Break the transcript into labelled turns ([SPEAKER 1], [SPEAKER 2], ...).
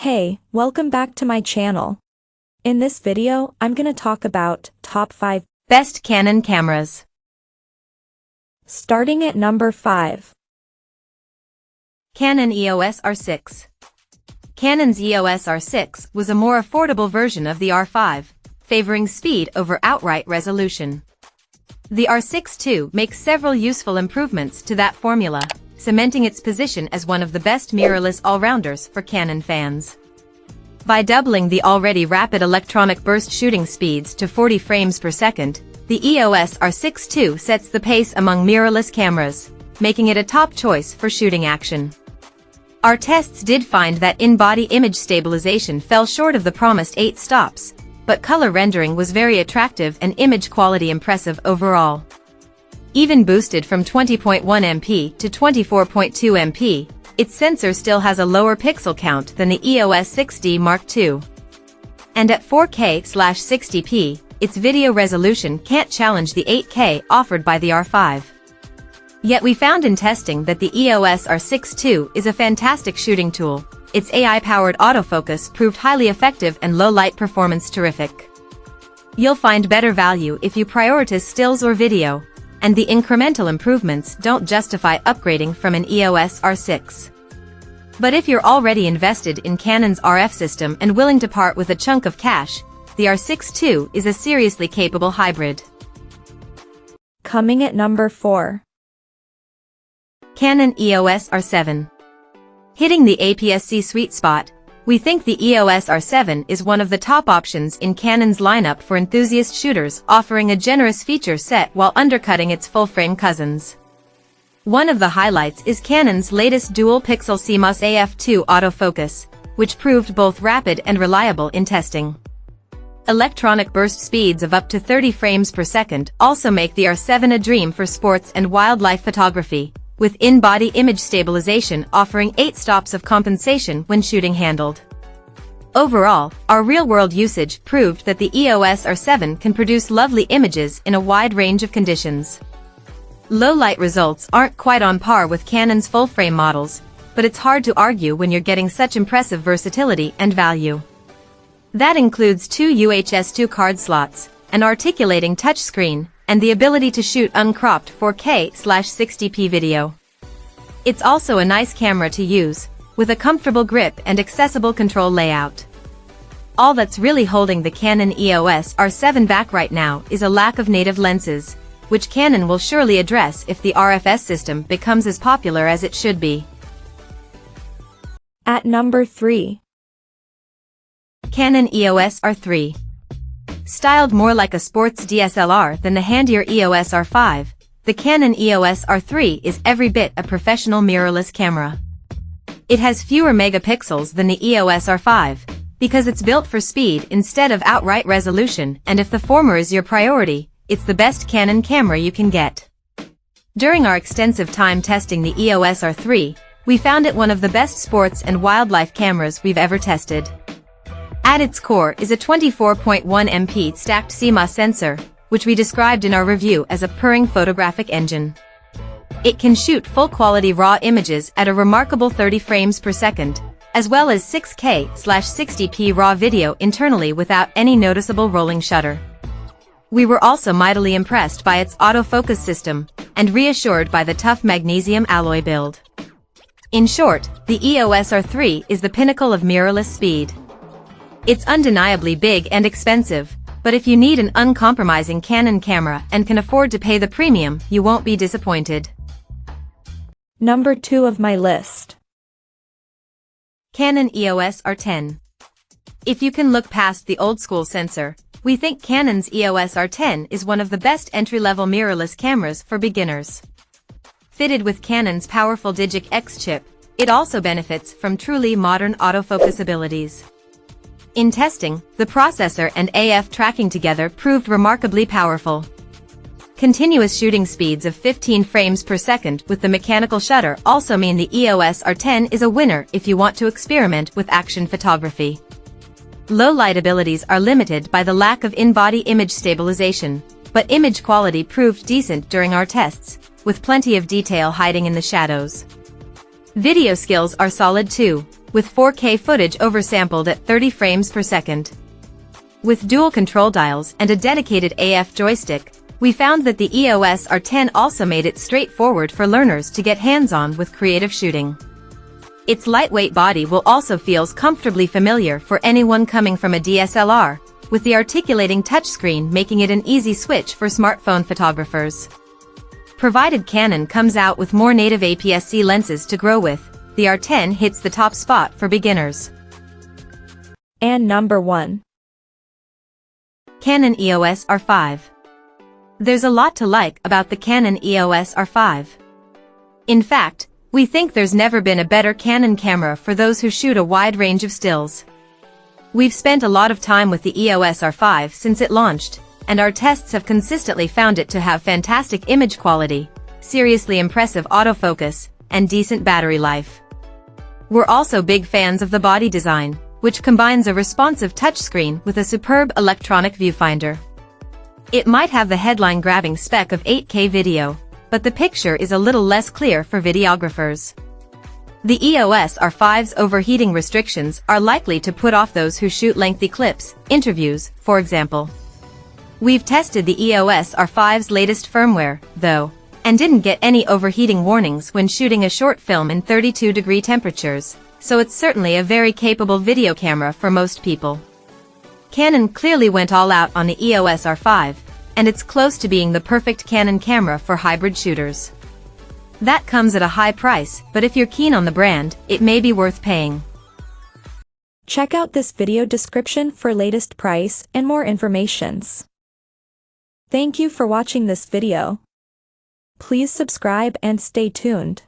[SPEAKER 1] Hey, welcome back to my channel. In this video, I'm gonna talk about top 5
[SPEAKER 2] best Canon cameras.
[SPEAKER 1] Starting at number 5.
[SPEAKER 2] Canon EOS R6. Canon's EOS R6 was a more affordable version of the R5, favoring speed over outright resolution. The R6 too makes several useful improvements to that formula, cementing its position as one of the best mirrorless all-rounders for Canon fans. By doubling the already rapid electronic burst shooting speeds to 40 frames per second, the EOS R6 too sets the pace among mirrorless cameras, making it a top choice for shooting action. Our tests did find that in-body image stabilization fell short of the promised 8 stops, but color rendering was very attractive and image quality impressive overall. Even boosted from 20.1 MP to 24.2 MP, its sensor still has a lower pixel count than the EOS 6D Mark II. And at 4K/60p, its video resolution can't challenge the 8K offered by the R5. Yet we found in testing that the EOS R6 too is a fantastic shooting tool. Its AI-powered autofocus proved highly effective and low-light performance terrific. You'll find better value if you prioritize stills or video, and the incremental improvements don't justify upgrading from an EOS R6. But if you're already invested in Canon's RF system and willing to part with a chunk of cash, the R6 too is a seriously capable hybrid.
[SPEAKER 1] Coming at number 4.
[SPEAKER 2] Canon EOS R7. Hitting the APS-C sweet spot, we think the EOS R7 is one of the top options in Canon's lineup for enthusiast shooters, offering a generous feature set while undercutting its full-frame cousins. One of the highlights is Canon's latest dual-pixel CMOS AF2 autofocus, which proved both rapid and reliable in testing. Electronic burst speeds of up to 30 frames per second also make the R7 a dream for sports and wildlife photography, with in-body image stabilization offering 8 stops of compensation when shooting handled. Overall, our real-world usage proved that the EOS R7 can produce lovely images in a wide range of conditions. Low-light results aren't quite on par with Canon's full-frame models, but it's hard to argue when you're getting such impressive versatility and value. That includes 2 UHS 2 card slots, an articulating touchscreen, and the ability to shoot uncropped 4K/60p video. It's also a nice camera to use, with a comfortable grip and accessible control layout. All that's really holding the Canon EOS R7 back right now is a lack of native lenses, which Canon will surely address if the RFS system becomes as popular as it should be.
[SPEAKER 1] At number 3.
[SPEAKER 2] Canon EOS R3. Styled more like a sports DSLR than the handier EOS R5, the Canon EOS R3 is every bit a professional mirrorless camera. It has fewer megapixels than the EOS R5, because it's built for speed instead of outright resolution, and if the former is your priority, it's the best Canon camera you can get. During our extensive time testing the EOS R3, we found it one of the best sports and wildlife cameras we've ever tested. At its core is a 24.1 MP stacked CMOS sensor, which we described in our review as a purring photographic engine. It can shoot full-quality raw images at a remarkable 30 frames per second, as well as 6K/60p raw video internally without any noticeable rolling shutter. We were also mightily impressed by its autofocus system, and reassured by the tough magnesium alloy build. In short, the EOS R3 is the pinnacle of mirrorless speed. It's undeniably big and expensive, but if you need an uncompromising Canon camera and can afford to pay the premium, you won't be disappointed.
[SPEAKER 1] Number 2 of my list.
[SPEAKER 2] Canon EOS R10. If you can look past the old-school sensor, we think Canon's EOS R10 is one of the best entry-level mirrorless cameras for beginners. Fitted with Canon's powerful Digic X chip, it also benefits from truly modern autofocus abilities. In testing, the processor and AF tracking together proved remarkably powerful. Continuous shooting speeds of 15 frames per second with the mechanical shutter also mean the EOS R10 is a winner if you want to experiment with action photography. Low light abilities are limited by the lack of in-body image stabilization, but image quality proved decent during our tests, with plenty of detail hiding in the shadows. Video skills are solid too, with 4K footage oversampled at 30 frames per second. With dual control dials and a dedicated AF joystick, we found that the EOS R10 also made it straightforward for learners to get hands-on with creative shooting. Its lightweight body will also feels comfortably familiar for anyone coming from a DSLR, with the articulating touchscreen making it an easy switch for smartphone photographers. Provided Canon comes out with more native APS-C lenses to grow with, the R10 hits the top spot for beginners.
[SPEAKER 1] And number 1.
[SPEAKER 2] Canon EOS R5. There's a lot to like about the Canon EOS R5. In fact, we think there's never been a better Canon camera for those who shoot a wide range of stills. We've spent a lot of time with the EOS R5 since it launched, and our tests have consistently found it to have fantastic image quality, seriously impressive autofocus, and decent battery life. We're also big fans of the body design, which combines a responsive touchscreen with a superb electronic viewfinder. It might have the headline-grabbing spec of 8K video, but the picture is a little less clear for videographers. The EOS R5's overheating restrictions are likely to put off those who shoot lengthy clips, interviews, for example. We've tested the EOS R5's latest firmware, though, and didn't get any overheating warnings when shooting a short film in 32-degree temperatures, so it's certainly a very capable video camera for most people. Canon clearly went all out on the EOS R5, and it's close to being the perfect Canon camera for hybrid shooters. That comes at a high price, but if you're keen on the brand, it may be worth paying.
[SPEAKER 1] Check out this video description for latest price and more informations. Thank you for watching this video. Please subscribe and stay tuned.